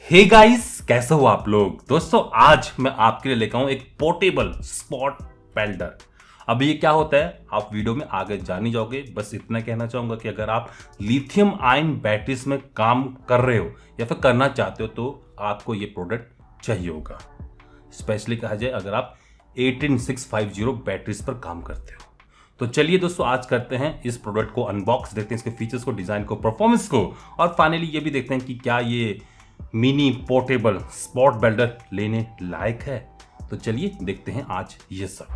Hey guys, कैसे हो आप लोग। दोस्तों आज मैं आपके लिए लेकर आऊं एक पोर्टेबल स्पॉट वेल्डर। अब ये क्या होता है आप वीडियो में आगे जान ही जाओगे। बस इतना कहना चाहूंगा कि अगर आप लिथियम आयन बैटरीज में काम कर रहे हो या फिर करना चाहते हो तो आपको ये प्रोडक्ट चाहिए होगा। स्पेशली कहा जाए अगर आप 18650 बैटरीज पर काम करते हो तो चलिए दोस्तों आज करते हैं इस प्रोडक्ट को अनबॉक्स, देखते हैं इसके फीचर्स को, डिजाइन को, परफॉर्मेंस को और फाइनली ये भी देखते हैं कि क्या ये मिनी पोर्टेबल स्पॉट वेल्डर लेने लायक है। तो चलिए देखते हैं आज ये सब।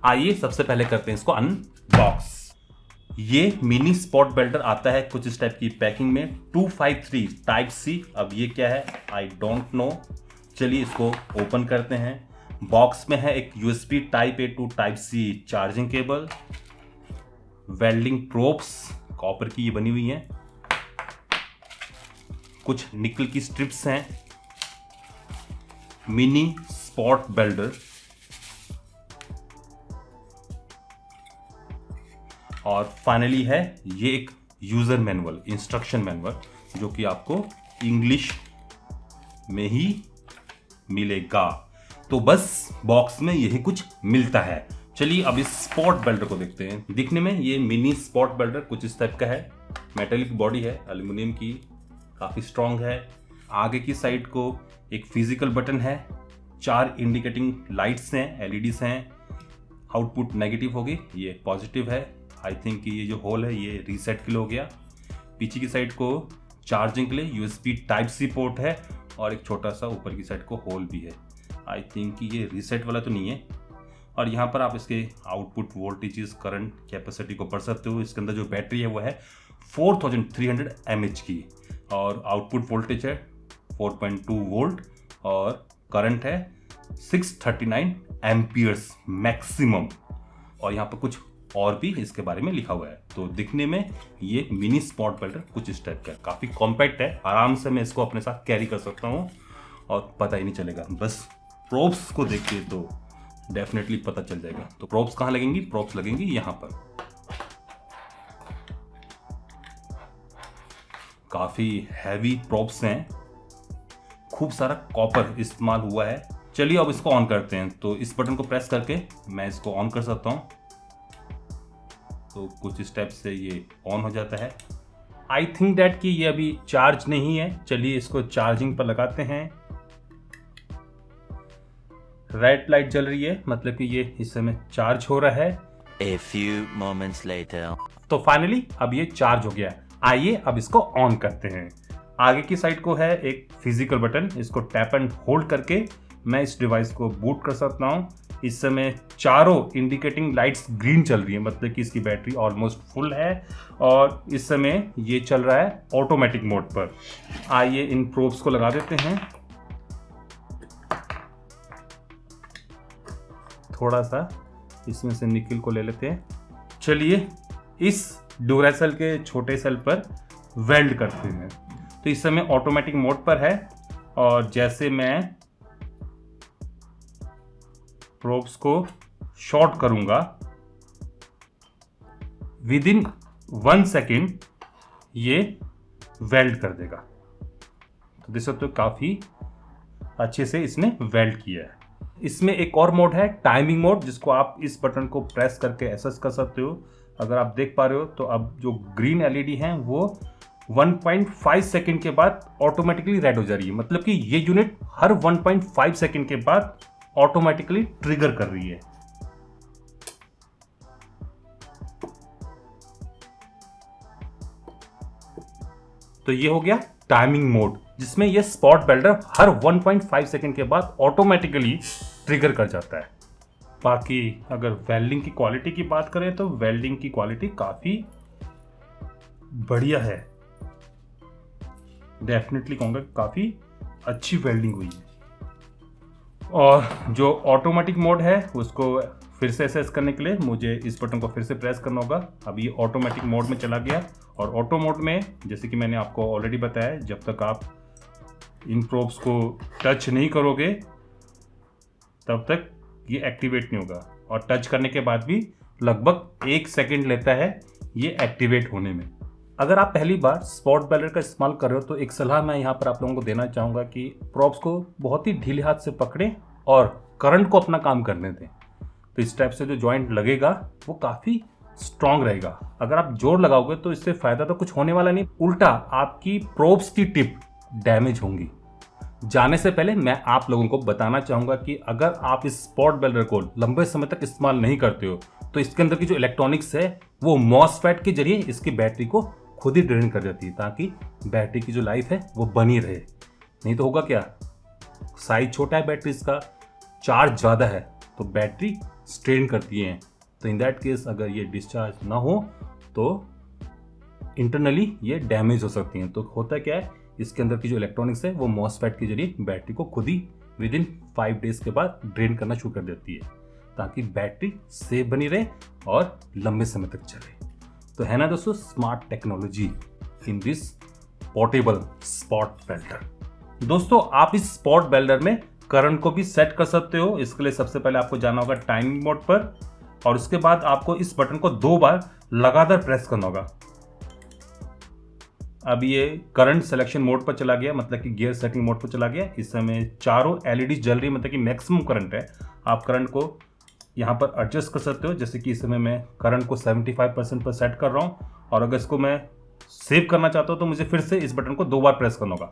आइए सबसे पहले करते हैं इसको अनबॉक्स। ये मिनी स्पॉट वेल्डर आता है कुछ इस टाइप की पैकिंग में 253 टाइप सी। अब ये क्या है आई डोंट नो। चलिए इसको ओपन करते हैं। बॉक्स में है एक USB type A to type C charging cable, welding probes copper की ये बनी हुई हैं, कुछ निकल की स्ट्रिप्स हैं, मिनी स्पॉट वेल्डर और फाइनली है ये एक यूजर मैनुअल, इंस्ट्रक्शन मैनुअल जो कि आपको इंग्लिश में ही मिलेगा। तो बस बॉक्स में यही कुछ मिलता है। चलिए अब इस स्पॉट वेल्डर को देखते हैं। दिखने में ये मिनी स्पॉट वेल्डर कुछ इस टाइप का है। मेटेलिक बॉडी है, एल्यूमिनियम की, काफी स्ट्रांग है। आगे की साइड को एक फिजिकल बटन है, 4 इंडिकेटिंग लाइट्स हैं, LEDs हैं। आउटपुट नेगेटिव होगी, ये पॉजिटिव है। आई थिंक ये जो होल है ये रीसेट के लिए हो गया। पीछे की साइड को चार्जिंग के लिए USB टाइप C पोर्ट है और एक छोटा सा ऊपर की साइड को होल भी है। आई थिंक कि ये रीसेट वाला तो नहीं है। और यहाँ पर आप इसके आउटपुट वोल्टेजेस, करंट, कैपेसिटी को पढ़ सकते हो। इसके अंदर जो बैटरी है वो है 4300 mAh की और आउटपुट वोल्टेज है 4.2 वोल्ट और करंट है 639 एम्पियर्स मैक्सिमम। और यहाँ पर कुछ और भी इसके बारे में लिखा हुआ है। तो दिखने में ये मिनी स्पॉट वेल्डर कुछ इस टाइप का है, काफ़ी कॉम्पैक्ट है। आराम से मैं इसको अपने साथ कैरी कर सकता हूँ और पता ही नहीं चलेगा। बस प्रोब्स को देखिए तो डेफिनेटली पता चल जाएगा। तो प्रोब्स कहाँ लगेंगी? प्रोब्स लगेंगी यहाँ पर। काफी हैवी प्रोब्स हैं, खूब सारा कॉपर इस्तेमाल हुआ है। चलिए अब इसको ऑन करते हैं। तो इस बटन को प्रेस करके मैं इसको ऑन कर सकता हूँ। तो कुछ स्टेप से ये ऑन हो जाता है। आई थिंक दैट कि ये अभी चार्ज नहीं है। चलिए इसको चार्जिंग पर लगाते हैं। रेड लाइट जल रही है, मतलब कि ये इस समय चार्ज हो रहा है। A few moments later. तो फाइनली अब ये चार्ज हो गया। आइए अब इसको ऑन करते हैं। आगे की साइड को है एक फिजिकल बटन, इसको टैप एंड होल्ड करके मैं इस डिवाइस को बूट कर सकता हूँ। इस समय चारों इंडिकेटिंग लाइट्स ग्रीन चल रही है, मतलब कि इसकी बैटरी ऑलमोस्ट फुल है और इस समय ये चल रहा है ऑटोमेटिक मोड पर। आइए इन प्रोब्स को लगा देते हैं। थोड़ा सा इसमें से निकल को ले लेते हैं। चलिए इस ड्यूरासेल के छोटे सेल पर वेल्ड करते हैं। तो इस समय ऑटोमेटिक मोड पर है और जैसे मैं प्रोब्स को शॉर्ट करूंगा विद इन 1 सेकेंड ये वेल्ड कर देगा। तो देख सकते हो काफी अच्छे से इसने वेल्ड किया है। इसमें एक और मोड है टाइमिंग मोड, जिसको आप इस बटन को प्रेस करके एसेस कर सकते हो। अगर आप देख पा रहे हो तो अब जो ग्रीन LED है वो 1.5 सेकंड के बाद ऑटोमेटिकली रेड हो जा रही है, मतलब कि ये यूनिट हर 1.5 सेकंड के बाद ऑटोमेटिकली ट्रिगर कर रही है। तो ये हो गया टाइमिंग मोड, जिसमें ये स्पॉट वेल्डर हर 1.5 सेकंड के बाद ऑटोमेटिकली ट्रिगर कर जाता है। बाकी अगर वेल्डिंग की क्वालिटी की बात करें तो वेल्डिंग की क्वालिटी काफ़ी बढ़िया है। डेफिनेटली कहूँगा काफ़ी अच्छी वेल्डिंग हुई है। और जो ऑटोमेटिक मोड है उसको फिर से एसेस करने के लिए मुझे इस बटन को फिर से प्रेस करना होगा। अब ये ऑटोमेटिक मोड में चला गया और ऑटो मोड में, जैसे कि मैंने आपको ऑलरेडी बताया, जब तक आप इन प्रोब्स को टच नहीं करोगे तब तक ये एक्टिवेट नहीं होगा और टच करने के बाद भी लगभग 1 सेकंड लेता है ये एक्टिवेट होने में। अगर आप पहली बार स्पॉट वेल्डर का इस्तेमाल कर रहे हो तो एक सलाह मैं यहाँ पर आप लोगों को देना चाहूँगा कि प्रॉप्स को बहुत ही ढीले हाथ से पकड़ें और करंट को अपना काम करने दें। तो इस टाइप से जो जॉइंट लगेगा वो काफ़ी स्ट्रांग रहेगा। अगर आप जोर लगाओगे तो इससे फ़ायदा तो कुछ होने वाला नहीं, उल्टा आपकी प्रोब्स की टिप डैमेज होंगी। जाने से पहले मैं आप लोगों को बताना चाहूँगा कि अगर आप इस स्पॉट वेल्डर को लंबे समय तक इस्तेमाल नहीं करते हो तो इसके अंदर की जो इलेक्ट्रॉनिक्स है वो मॉसफेट के जरिए इसकी बैटरी को खुद ही ड्रेन कर देती है, ताकि बैटरी की जो लाइफ है वो बनी रहे। नहीं तो होगा क्या, साइज छोटा है बैटरी इसका, चार्ज ज़्यादा है तो बैटरी स्ट्रेन करती है। तो इन दैट केस अगर ये डिस्चार्ज ना हो तो इंटरनली ये डैमेज हो सकती हैं। तो होता क्या है, इसके अंदर की जो इलेक्ट्रॉनिक्स है वो मॉसफेट के जरिए बैटरी को खुद ही विदिन 5 डेज के बाद ड्रेन करना शुरू कर देती है, ताकि बैटरी सेफ बनी रहे और लंबे समय तक चले। तो है ना दोस्तों, smart technology in this portable spot welder. दोस्तों आप इस स्पॉट वेल्डर में करंट को भी सेट कर सकते हो। इसके लिए सबसे पहले आपको जाना होगा टाइमिंग मोड पर और उसके बाद आपको इस बटन को 2 बार लगातार प्रेस करना होगा। अब ये करंट सिलेक्शन मोड पर चला गया, मतलब कि गियर सेटिंग मोड पर चला गया। इस समय चारों एलईडी जल रही, मतलब कि मैक्सिमम करंट है। आप करंट को यहाँ पर एडजस्ट कर सकते हो, जैसे कि इस समय मैं करंट को 75% पर सेट कर रहा हूँ और अगर इसको मैं सेव करना चाहता हूँ तो मुझे फिर से इस बटन को 2 बार प्रेस करना होगा।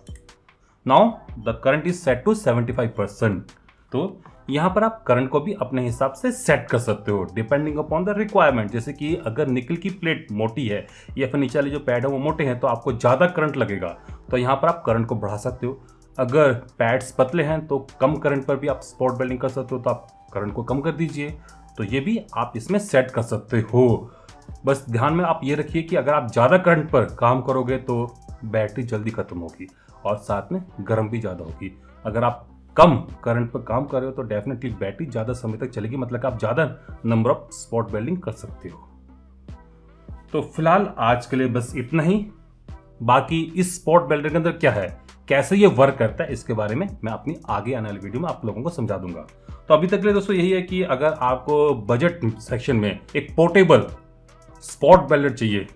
Now the current is set to 75%। तो यहाँ पर आप करंट को भी अपने हिसाब से सेट कर सकते हो डिपेंडिंग अपॉन द रिक्वायरमेंट। जैसे कि अगर निकल की प्लेट मोटी है या फिर नीचे वाले जो पैड है वो मोटे हैं तो आपको ज़्यादा करंट लगेगा, तो यहाँ पर आप करंट को बढ़ा सकते हो। अगर पैड्स पतले हैं तो कम करंट पर भी आप स्पॉट वेल्डिंग कर सकते हो, तो आप करंट को कम कर दीजिए। तो ये भी आप इसमें सेट कर सकते हो। बस ध्यान में आप ये रखिए कि अगर आप ज़्यादा करंट पर काम करोगे तो बैटरी जल्दी ख़त्म होगी और साथ में गर्म भी ज़्यादा होगी। अगर आप कम करंट पर काम कर रहे हो तो डेफिनेटली बैटरी ज़्यादा समय तक चलेगी, मतलब कि आप ज़्यादा नंबर ऑफ स्पॉट वेल्डिंग कर सकते हो। तो फिलहाल आज के लिए बस इतना ही। बाकी इस स्पॉट वेल्डर के अंदर क्या है, कैसे ये वर्क करता है, इसके बारे में मैं अपनी आगे आने वाली वीडियो में आप लोगों को समझा दूंगा। तो अभी तक के लिए दोस्तों यही है कि अगर आपको बजट सेक्शन में एक पोर्टेबल स्पॉट वेल्डर चाहिए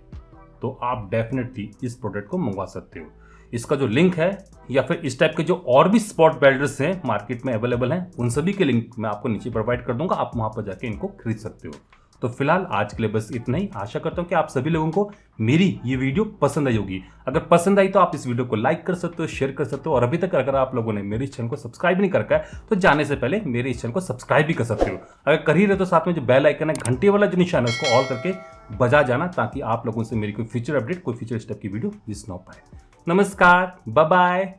तो आप डेफिनेटली इस प्रोडक्ट को मंगवा सकते हो। इसका जो लिंक है या फिर इस टाइप के जो और भी स्पॉट वेल्डर्स हैं मार्केट में अवेलेबल हैं, उन सभी के लिंक मैं आपको नीचे प्रोवाइड कर दूंगा, आप वहां पर जाके इनको खरीद सकते हो। तो फिलहाल आज के लिए बस इतना ही। आशा करता हूं कि आप सभी लोगों को मेरी ये वीडियो पसंद आई होगी। अगर पसंद आई तो आप इस वीडियो को लाइक कर सकते हो, शेयर कर सकते हो और अभी तक अगर आप लोगों ने मेरे इस चैनल को सब्सक्राइब नहीं कर रखा है तो जाने से पहले मेरे इस चैनल को सब्सक्राइब भी कर सकते हो। अगर कर ही रहे तो साथ में जो बेल आइकन है, घंटे वाला जो निशान है, उसको ऑल करके बजा जाना, ताकि आप लोगों से मेरी कोई फ्यूचर अपडेट, कोई फ्यूचर स्टेप की वीडियो मिस ना हो पाए। नमस्कार, बाय बाय।